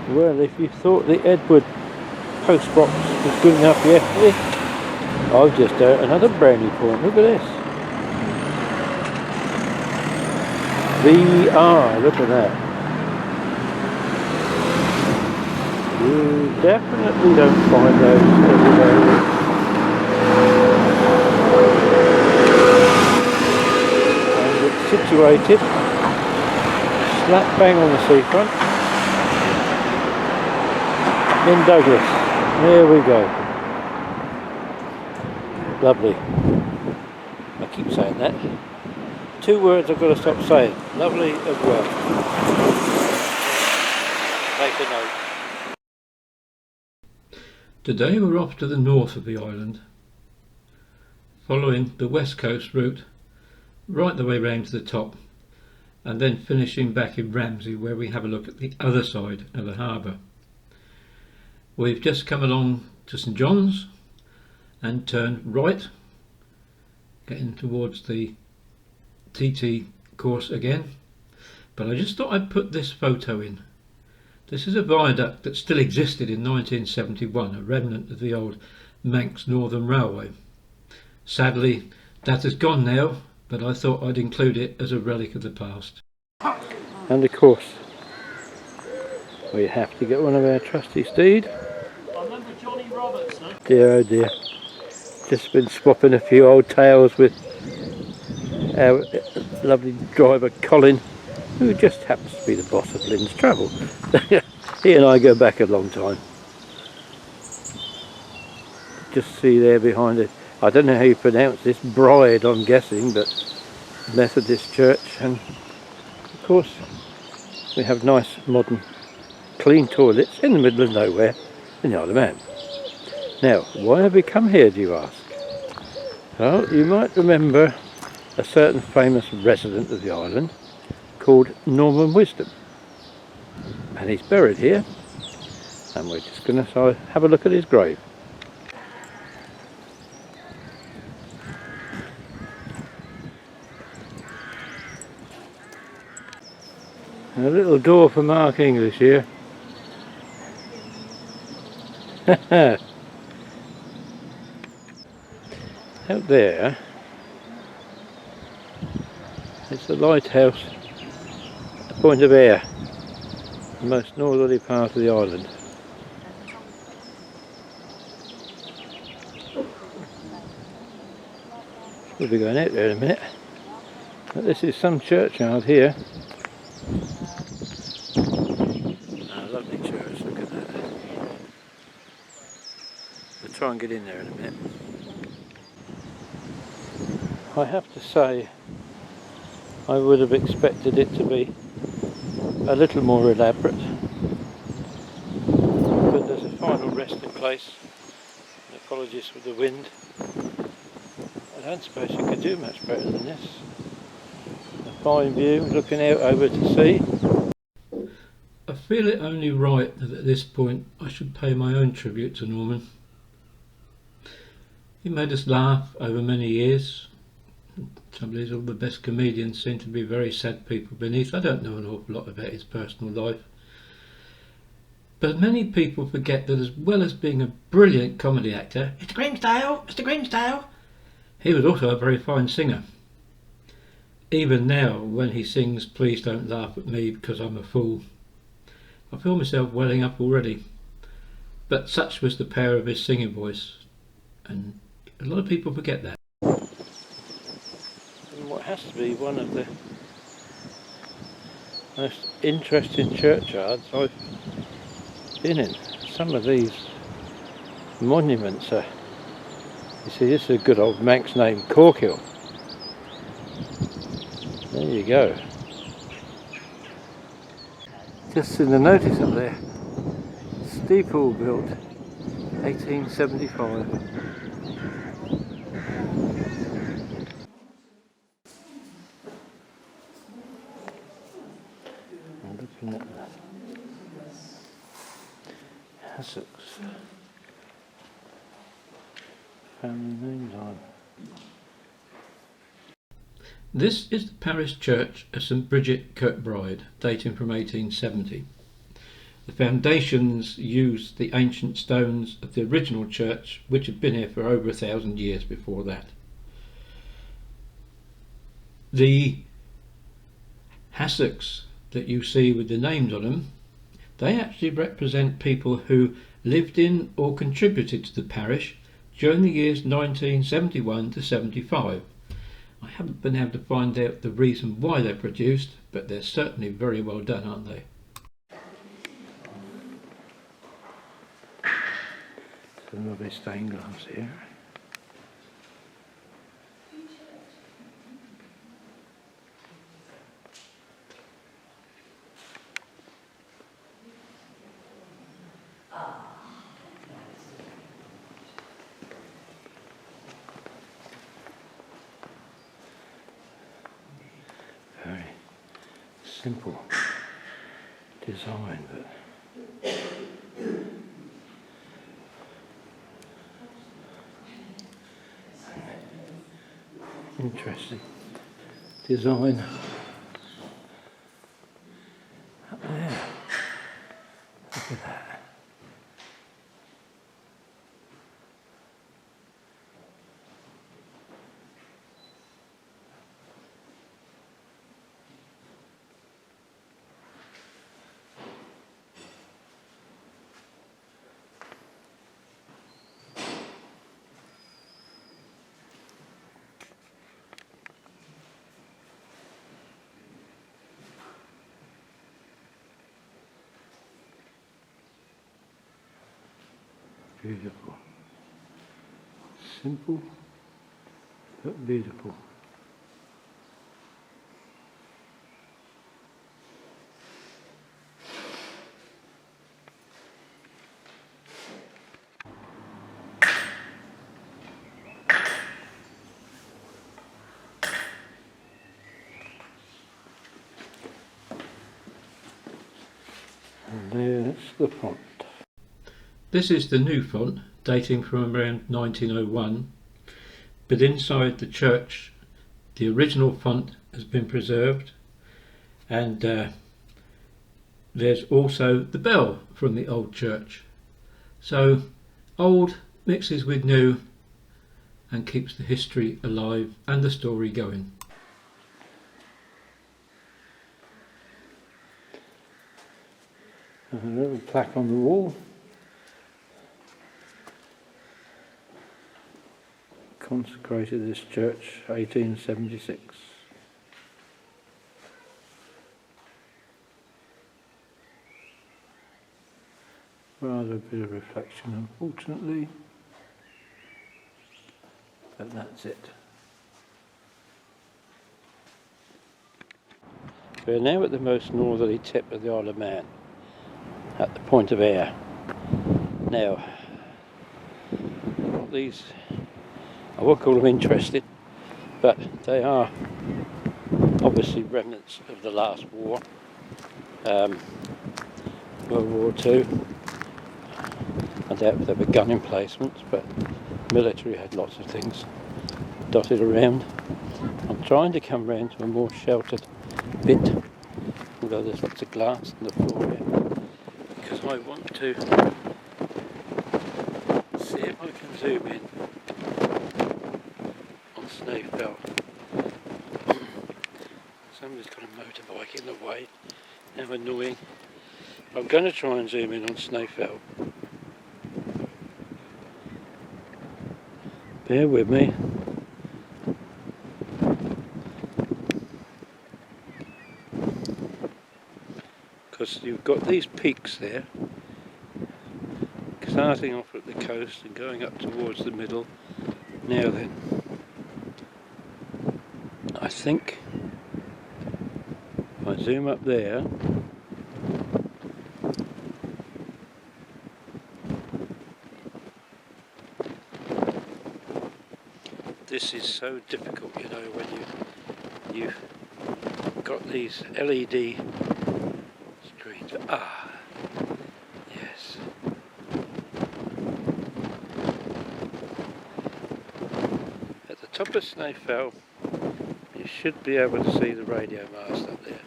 Well, if you thought the Edward post box was good enough yesterday, I've just heard another brownie point. Look at this. VR, look at that. You definitely don't find those everywhere. And it's situated slap bang on the seafront in Douglas. There we go. Lovely. I keep saying that. 2 words I've got to stop saying. Lovely as well. Make a note. Today we're off to the north of the island, following the west coast route right the way round to the top, and then finishing back in Ramsay, where we have a look at the other side of the harbour. We've just come along to St John's and turned right, getting towards the TT course again, but I just thought I'd put this photo in. This is a viaduct that still existed in 1971, a remnant of the old Manx Northern Railway. Sadly that has gone now, but I thought I'd include it as a relic of the past. And of course we have to get one of our trusty steed. I remember Johnny Roberts, huh? Dear oh dear. Just been swapping a few old tales with our lovely driver Colin, who just happens to be the boss of Lynn's Travel. He and I go back a long time. Just see there behind it, I don't know how you pronounce this, Bride I'm guessing, but Methodist Church. And of course we have nice modern clean toilets in the middle of nowhere in the Isle of Man. Now, why have we come here, do you ask? Well, you might remember a certain famous resident of the island called Norman Wisdom, and he's buried here, and we're just going to have a look at his grave. And a little door for Mark English here. Out there, it's the lighthouse at Point of Ayre, the most northerly part of the island. We'll be going out there in a minute. But this is some churchyard here. Ah, lovely church, look at that. We'll try and get in there in a minute. I have to say, I would have expected it to be a little more elaborate, but there's a final resting place, and apologies for the wind. I don't suppose you could do much better than this. A fine view looking out over to sea. I feel it only right that at this point I should pay my own tribute to Norman. He made us laugh over many years. Some of these, all the best comedians seem to be very sad people beneath. I don't know an awful lot about his personal life, but many people forget that as well as being a brilliant comedy actor, Mr. Grimsdale, Mr. Grimsdale, he was also a very fine singer. Even now, when he sings "Please Don't Laugh at Me Because I'm a Fool," I feel myself welling up already. But such was the power of his singing voice, and a lot of people forget that. What has to be one of the most interesting churchyards I've been in. Some of these monuments are, you see, this is a good old Manx name, Corkhill. There you go. Just in the notice up there, steeple built 1875. Looking at that. Essex. Family names on. This is the parish church of St Bridget, Kirkbride, dating from 1870. The foundations used the ancient stones of the original church, which had been here for over 1,000 years before that. The hassocks that you see with the names on them, they actually represent people who lived in or contributed to the parish during the years 1971 to 75. I haven't been able to find out the reason why they're produced, but they're certainly very well done, aren't they? Some lovely stained glass here. Very simple design, but interesting design up there. Look at that. Beautiful. Simple but beautiful. And there's the font. This is the new font, dating from around 1901, but inside the church the original font has been preserved, and there's also the bell from the old church. So old mixes with new and keeps the history alive and the story going. A little plaque on the wall. Consecrated this church 1876. Rather a bit of reflection, unfortunately, but that's it. We're now at the most northerly tip of the Isle of Man, at the Point of Ayre. Now, these, I won't call them interesting, but they are obviously remnants of the last war, World War II. I doubt there were gun emplacements, but military had lots of things dotted around. I'm trying to come round to a more sheltered bit, although there's lots of glass on the floor here, because I want to see if I can zoom in on Snowfell. Somebody's got a motorbike in the way, how annoying. I'm going to try and zoom in on Snowfell. Bear with me. Because you've got these peaks there, starting off at the coast and going up towards the middle. Now then, I think if I zoom up there, this is so difficult, you know, when you've got these LED screens. Ah, yes. At the top of Snowfell, you should be able to see the radio mast up there.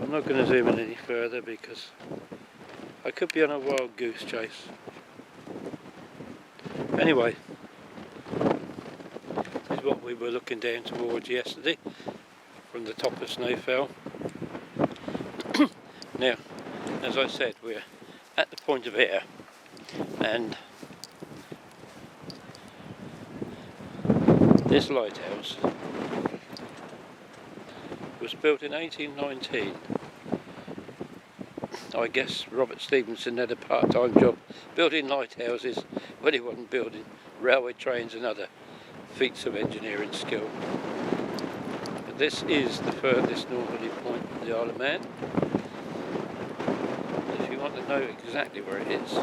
I'm not going to zoom in any further because I could be on a wild goose chase. Anyway, this is what we were looking down towards yesterday from the top of Snowfell. Now, as I said, we're at the Point of Ayre, and this lighthouse was built in 1819. I guess Robert Stevenson had a part-time job building lighthouses when he wasn't building railway trains and other feats of engineering skill. But this is the furthest northerly point of the Isle of Man. If you want to know exactly where it is,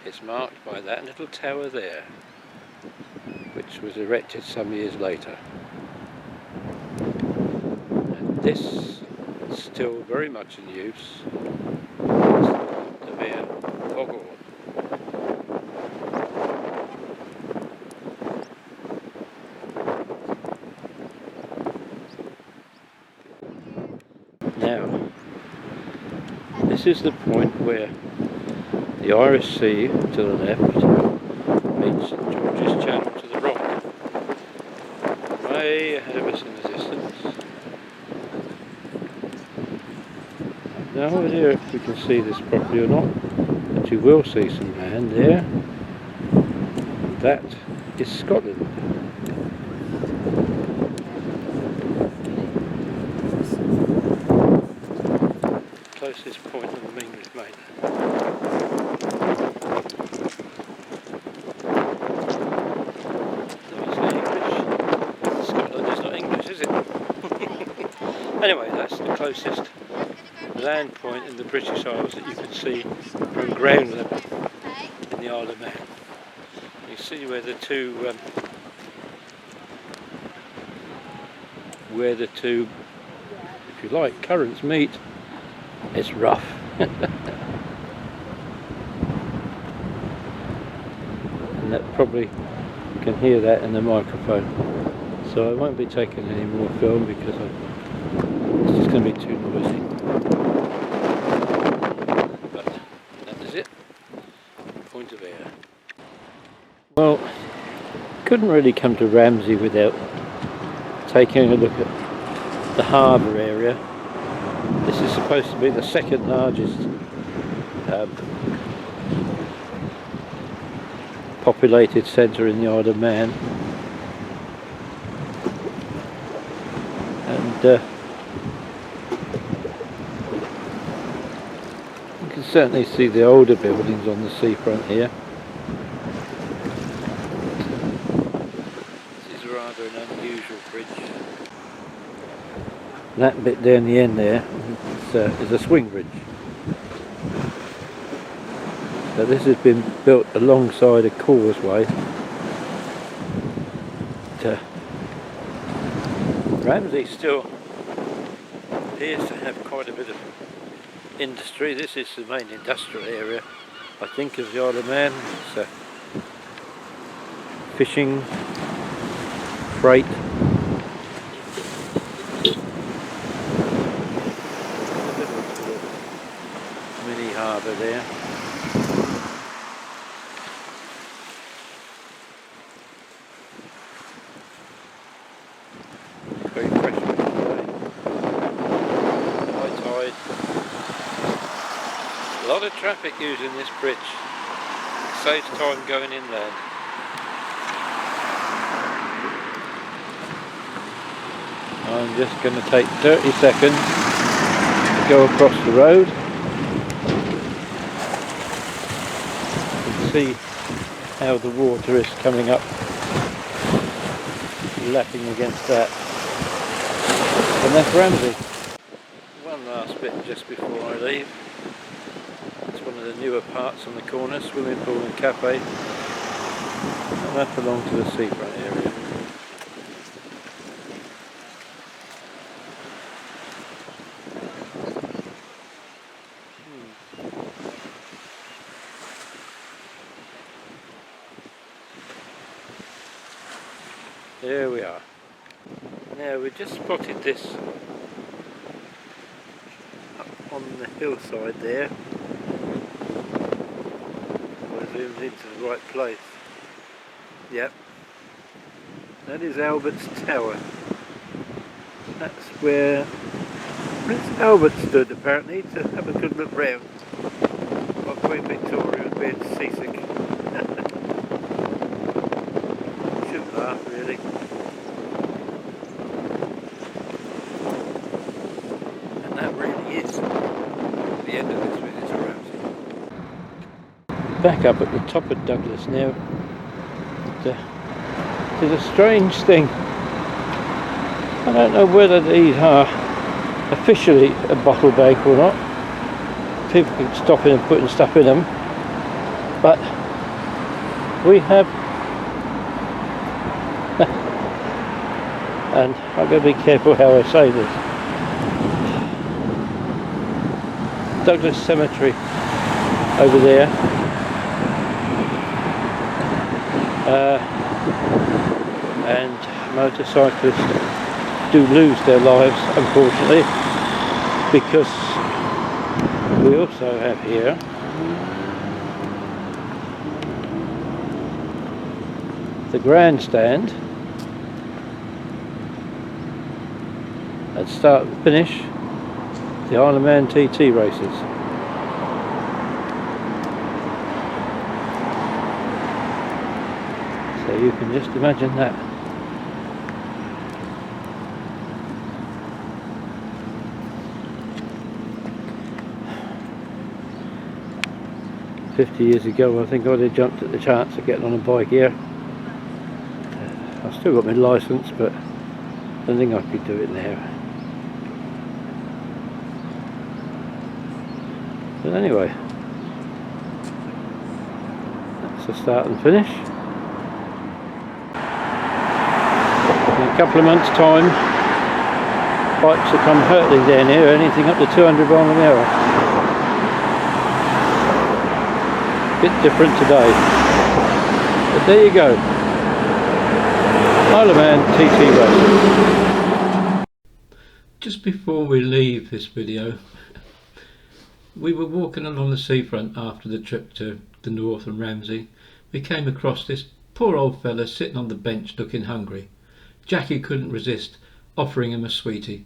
it's marked by that little tower there, which was erected some years later. And this is still very much in use. It's the Point of Ayre foghorn. Now, this is the point where the Irish Sea to the left meets St George's Channel to the right. Way ahead of us in the distance. No idea if we can see this properly or not, but you will see some land there. That is Scotland. Closest point on the English mainland. Scotland is not English, is it? Anyway, that's the closest land point in the British Isles that you can see from ground level in the Isle of Man. You see where the two, if you like, currents meet. It's rough. And that probably, you can hear that in the microphone. So I won't be taking any more film because it's just going to be too noisy. But that is it. Point of Ayre. Well, couldn't really come to Ramsay without taking a look at the harbour area. This is supposed to be the second largest populated centre in the Isle of Man, and you can certainly see the older buildings on the seafront here. This is rather an unusual bridge. That bit down the end there is a swing bridge. So this has been built alongside a causeway. Ramsay still appears to have quite a bit of industry. This is the main industrial area, I think, of the Isle of Man. It's fishing, freight. Mini harbour there. Very fresh today. High tide. A lot of traffic using this bridge. It saves time going inland. I'm just going to take 30 seconds to go across the road and see how the water is coming up, lapping against that. And that's Ramsay. One last bit just before I leave. It's one of the newer parts on the corner, swimming pool and cafe. And that belongs to the seafront area. There we are. Now we just spotted this up on the hillside there. I zoomed into the right place. Yep. That is Albert's Tower. That's where Prince Albert stood apparently to have a good look round while Queen Victoria was being seasick. Shouldn't laugh really. And that really is the end of this visit to Ramsay. Back up at the top of Douglas now. There's a strange thing. I don't know whether these are officially a bottle bank or not. People can stop in and putting stuff in them. But we have, and I've got to be careful how I say this, Douglas Cemetery over there. And motorcyclists do lose their lives, unfortunately, because we also have here the grandstand at start and finish the Isle of Man TT races. So you can just imagine that. $50 ago, I think I'd have jumped at the chance of getting on a bike here. I've still got my licence, but I don't think I could do it now. But anyway, that's the start and finish. In a couple of months' time, bikes will come hurtling down here, anything up to 200 miles an hour. Bit different today, but there you go. Isle of Man TT race. Just before we leave this video, we were walking along the seafront after the trip to the north and Ramsay. We came across this poor old fella sitting on the bench looking hungry. Jackie couldn't resist offering him a sweetie.